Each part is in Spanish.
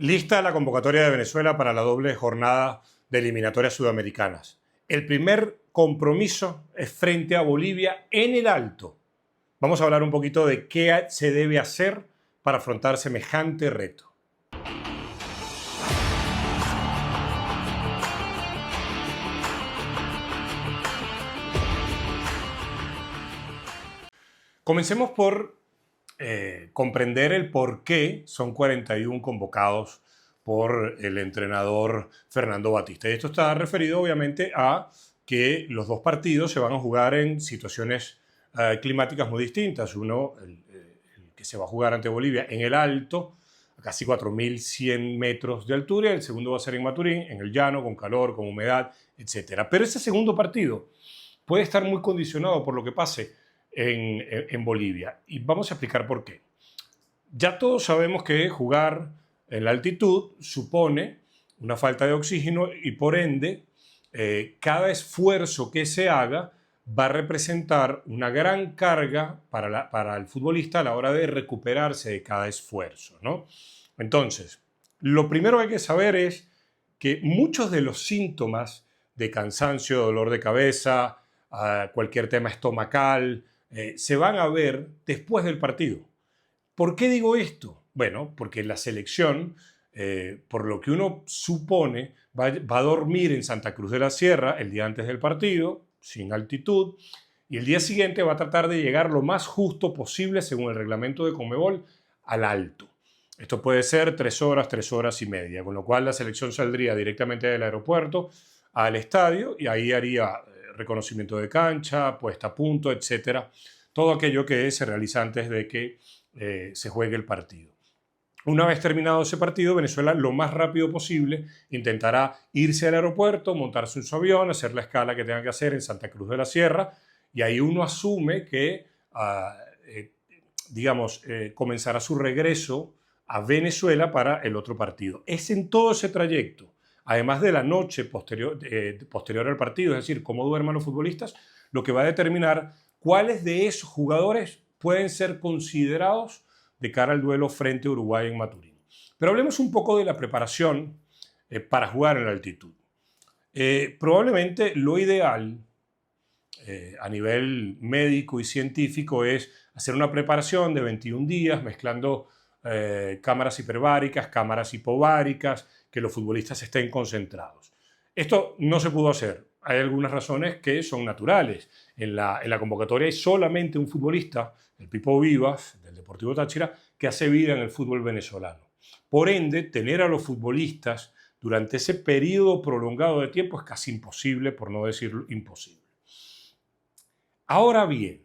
Lista la convocatoria de Venezuela para la doble jornada de eliminatorias sudamericanas. El primer compromiso es frente a Bolivia en el Alto. Vamos a hablar un poquito de qué se debe hacer para afrontar semejante reto. Comencemos por comprender el por qué son 41 convocados por el entrenador Fernando Batista. Y esto está referido obviamente a que los dos partidos se van a jugar en situaciones climáticas muy distintas. Uno, el que se va a jugar ante Bolivia en el Alto, a casi 4.100 metros de altura, y el segundo va a ser en Maturín, en el llano, con calor, con humedad, etc. Pero ese segundo partido puede estar muy condicionado por lo que pase en Bolivia. Y vamos a explicar por qué. Ya todos sabemos que jugar en la altitud supone una falta de oxígeno y por ende cada esfuerzo que se haga va a representar una gran carga para el futbolista a la hora de recuperarse de cada esfuerzo, ¿no? Entonces, lo primero que hay que saber es que muchos de los síntomas de cansancio, dolor de cabeza, cualquier tema estomacal, se van a ver después del partido. ¿Por qué digo esto? Bueno, porque la selección, por lo que uno supone, va a dormir en Santa Cruz de la Sierra el día antes del partido, sin altitud, y el día siguiente va a tratar de llegar lo más justo posible, según el reglamento de Conmebol, al Alto. Esto puede ser 3 horas y media, con lo cual la selección saldría directamente del aeropuerto al estadio y ahí haría reconocimiento de cancha, puesta a punto, etcétera. Todo aquello que se realiza antes de que se juegue el partido. Una vez terminado ese partido, Venezuela lo más rápido posible intentará irse al aeropuerto, montarse en su avión, hacer la escala que tenga que hacer en Santa Cruz de la Sierra y ahí uno asume que, comenzará su regreso a Venezuela para el otro partido. Es en todo ese trayecto, además de la noche posterior al partido, es decir, cómo duerman los futbolistas, lo que va a determinar cuáles de esos jugadores pueden ser considerados de cara al duelo frente a Uruguay en Maturín. Pero hablemos un poco de la preparación para jugar en la altitud. Probablemente lo ideal a nivel médico y científico es hacer una preparación de 21 días mezclando cámaras hiperbáricas, cámaras hipováricas, que los futbolistas estén concentrados. Esto no se pudo hacer. Hay algunas razones que son naturales. En la convocatoria hay solamente un futbolista, el Pipo Vivas, del Deportivo Táchira, que hace vida en el fútbol venezolano. Por ende, tener a los futbolistas durante ese periodo prolongado de tiempo es casi imposible, por no decir imposible. Ahora bien,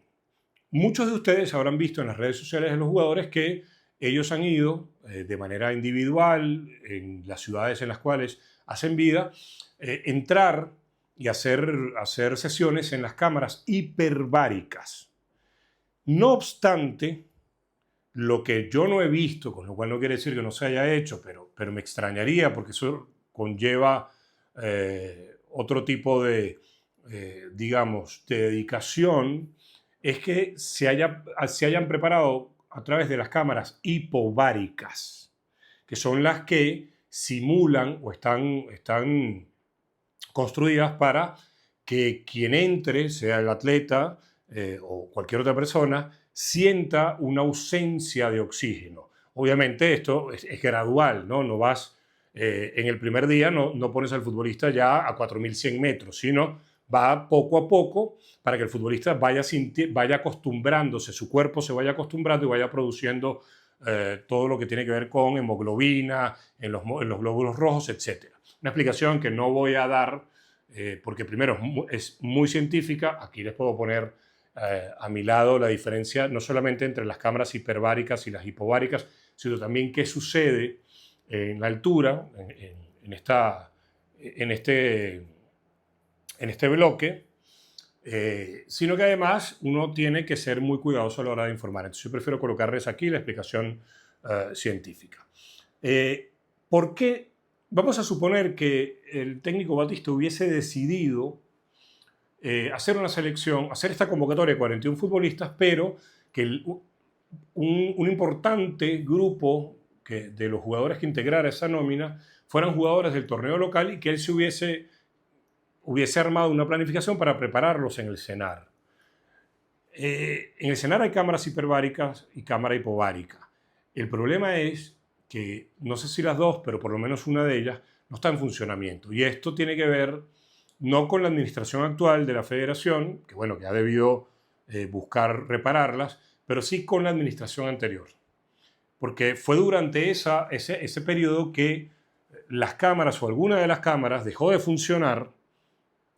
muchos de ustedes habrán visto en las redes sociales de los jugadores que ellos han ido de manera individual en las ciudades en las cuales hacen vida, entrar y hacer sesiones en las cámaras hiperbáricas. No obstante, lo que yo no he visto, con lo cual no quiere decir que no se haya hecho, pero me extrañaría porque eso conlleva otro tipo de, de dedicación, es que se hayan preparado a través de las cámaras hipováricas, que son las que simulan o están construidas para que quien entre, sea el atleta o cualquier otra persona, sienta una ausencia de oxígeno. Obviamente esto es gradual, ¿no? No vas en el primer día, no pones al futbolista ya a 4.100 metros, sino va poco a poco para que el futbolista vaya acostumbrándose, su cuerpo se vaya acostumbrando y vaya produciendo todo lo que tiene que ver con hemoglobina, en los glóbulos rojos, etc. Una explicación que no voy a dar porque primero es muy científica. Aquí les puedo poner a mi lado la diferencia no solamente entre las cámaras hiperbáricas y las hipováricas, sino también qué sucede en la altura, en este bloque, sino que además uno tiene que ser muy cuidadoso a la hora de informar. Entonces yo prefiero colocarles aquí la explicación científica. ¿Por qué? Vamos a suponer que el técnico Batista hubiese decidido hacer una selección, hacer esta convocatoria de 41 futbolistas, pero que un importante grupo de los jugadores que integrara esa nómina fueran jugadores del torneo local y que él se hubiese armado una planificación para prepararlos en el CENAR. En el CENAR hay cámaras hiperbáricas y cámara hipovárica. El problema es que, no sé si las dos, pero por lo menos una de ellas, no está en funcionamiento. Y esto tiene que ver no con la administración actual de la federación, que bueno, que ha debido buscar repararlas, pero sí con la administración anterior. Porque fue durante ese periodo que las cámaras o alguna de las cámaras dejó de funcionar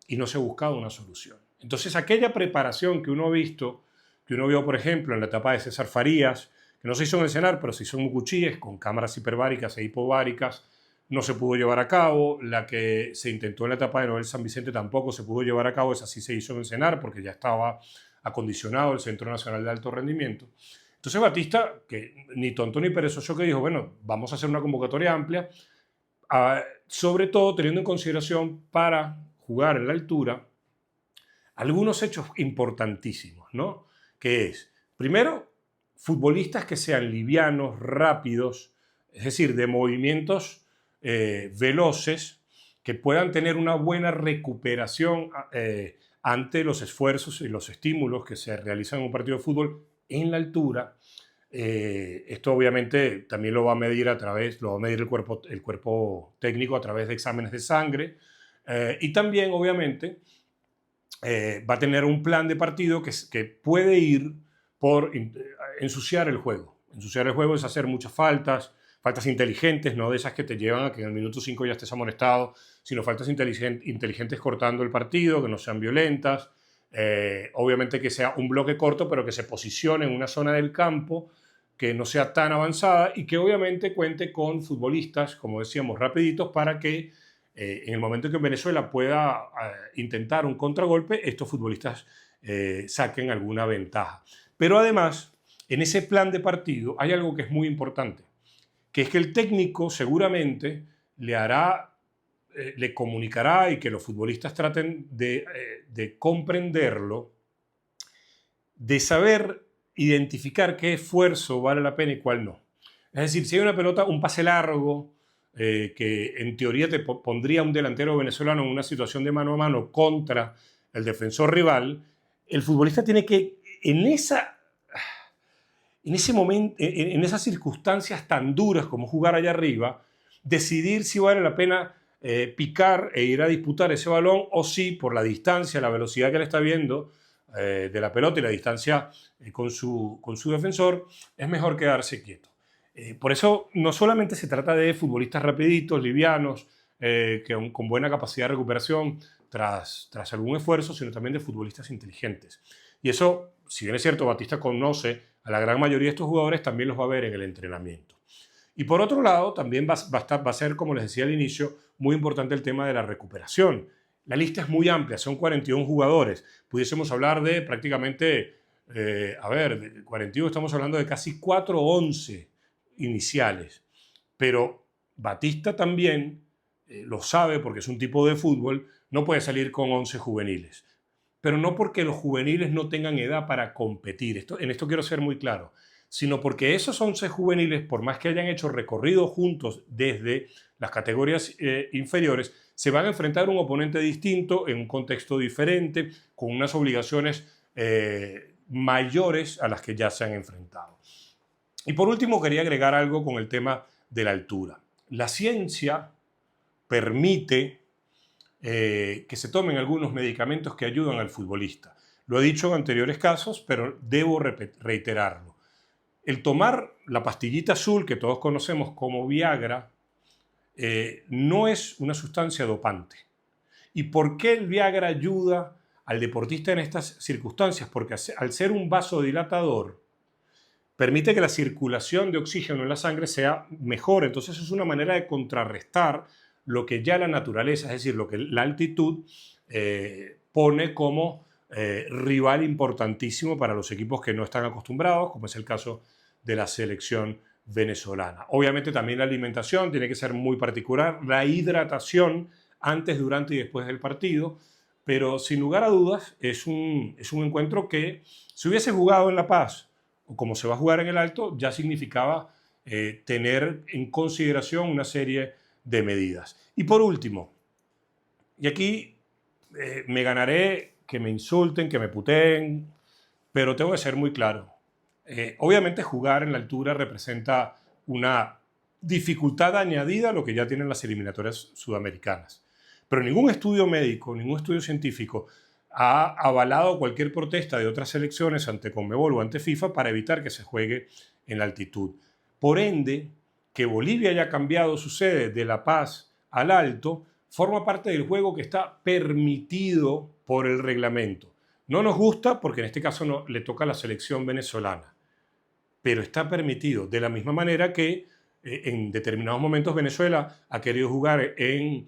y no se ha buscado una solución. Entonces, aquella preparación que uno ha visto, que uno vio, por ejemplo, en la etapa de César Farías, que no se hizo en el CENAR, pero se hizo en Mucuchíes, con cámaras hiperbáricas e hipováricas, no se pudo llevar a cabo. La que se intentó en la etapa de Noel San Vicente tampoco se pudo llevar a cabo, esa sí se hizo en el CENAR, porque ya estaba acondicionado el Centro Nacional de Alto Rendimiento. Entonces Batista, que ni tonto ni perezoso, que dijo, bueno, vamos a hacer una convocatoria amplia, sobre todo teniendo en consideración para jugar en la altura algunos hechos importantísimos, ¿no? Que es, primero, futbolistas que sean livianos, rápidos, es decir, de movimientos veloces, que puedan tener una buena recuperación ante los esfuerzos y los estímulos que se realizan en un partido de fútbol en la altura. Esto obviamente también lo va a medir el cuerpo técnico a través de exámenes de sangre, y también obviamente va a tener un plan de partido que puede ir por ensuciar el juego. Ensuciar el juego es hacer muchas faltas inteligentes, no de esas que te llevan a que en el minuto 5 ya estés amonestado, sino faltas inteligentes cortando el partido, que no sean violentas. Obviamente que sea un bloque corto, pero que se posicione en una zona del campo que no sea tan avanzada y que obviamente cuente con futbolistas, como decíamos, rapiditos, para que en el momento en que Venezuela pueda intentar un contragolpe, estos futbolistas saquen alguna ventaja. Pero además, en ese plan de partido hay algo que es muy importante, que es que el técnico seguramente le comunicará, y que los futbolistas traten de comprenderlo, de saber identificar qué esfuerzo vale la pena y cuál no. Es decir, si hay una pelota, un pase largo, que en teoría te pondría un delantero venezolano en una situación de mano a mano contra el defensor rival, el futbolista tiene que, en ese momento, en esas circunstancias tan duras como jugar allá arriba, decidir si vale la pena picar e ir a disputar ese balón, o si por la distancia, la velocidad que le está viendo de la pelota y la distancia con su defensor, es mejor quedarse quieto. Por eso no solamente se trata de futbolistas rapiditos, livianos, con buena capacidad de recuperación tras algún esfuerzo, sino también de futbolistas inteligentes. Y eso, si bien es cierto, Batista conoce a la gran mayoría de estos jugadores, también los va a ver en el entrenamiento. Y por otro lado, también va a ser, como les decía al inicio, muy importante el tema de la recuperación. La lista es muy amplia, son 41 jugadores. Pudiésemos hablar de prácticamente, 41, estamos hablando de casi 4 o 11 iniciales. Pero Batista también lo sabe, porque es un tipo de fútbol, no puede salir con 11 juveniles. Pero no porque los juveniles no tengan edad para competir, en esto quiero ser muy claro, sino porque esos 11 juveniles, por más que hayan hecho recorrido juntos desde las categorías inferiores, se van a enfrentar a un oponente distinto, en un contexto diferente, con unas obligaciones mayores a las que ya se han enfrentado. Y por último, quería agregar algo con el tema de la altura. La ciencia permite que se tomen algunos medicamentos que ayudan al futbolista. Lo he dicho en anteriores casos, pero debo reiterarlo. El tomar la pastillita azul, que todos conocemos como Viagra, no es una sustancia dopante. ¿Y por qué el Viagra ayuda al deportista en estas circunstancias? Porque al ser un vasodilatador, permite que la circulación de oxígeno en la sangre sea mejor. Entonces es una manera de contrarrestar lo que ya la naturaleza, es decir, lo que la altitud pone como rival importantísimo para los equipos que no están acostumbrados, como es el caso de la selección venezolana. Obviamente también la alimentación tiene que ser muy particular, la hidratación antes, durante y después del partido, pero sin lugar a dudas es un encuentro que, si hubiese jugado en La Paz o como se va a jugar en el Alto, ya significaba tener en consideración una serie de medidas. Y por último, y aquí me ganaré que me insulten, que me puteen, pero tengo que ser muy claro. Obviamente jugar en la altura representa una dificultad añadida a lo que ya tienen las eliminatorias sudamericanas. Pero ningún estudio médico, ningún estudio científico ha avalado cualquier protesta de otras selecciones ante Conmebol o ante FIFA para evitar que se juegue en la altitud. Por ende, que Bolivia haya cambiado su sede de La Paz al Alto forma parte del juego que está permitido por el reglamento. No nos gusta porque en este caso no, le toca a la selección venezolana, pero está permitido de la misma manera que en determinados momentos Venezuela ha querido jugar en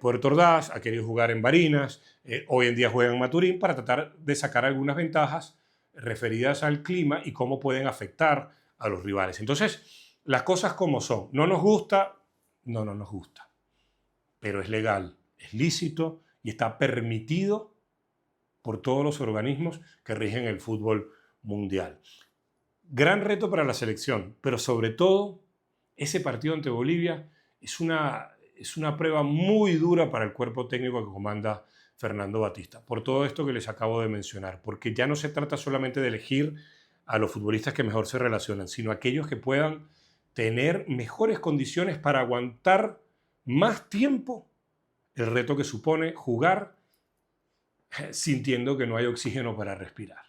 Puerto Ordaz, ha querido jugar en Barinas, hoy en día juega en Maturín para tratar de sacar algunas ventajas referidas al clima y cómo pueden afectar a los rivales. Entonces, las cosas como son. ¿No nos gusta? No nos gusta. Pero es legal, es lícito y está permitido por todos los organismos que rigen el fútbol mundial. Gran reto para la selección, pero sobre todo ese partido ante Bolivia es una prueba muy dura para el cuerpo técnico que comanda Fernando Batista, por todo esto que les acabo de mencionar, porque ya no se trata solamente de elegir a los futbolistas que mejor se relacionan, sino aquellos que puedan tener mejores condiciones para aguantar más tiempo el reto que supone jugar sintiendo que no hay oxígeno para respirar.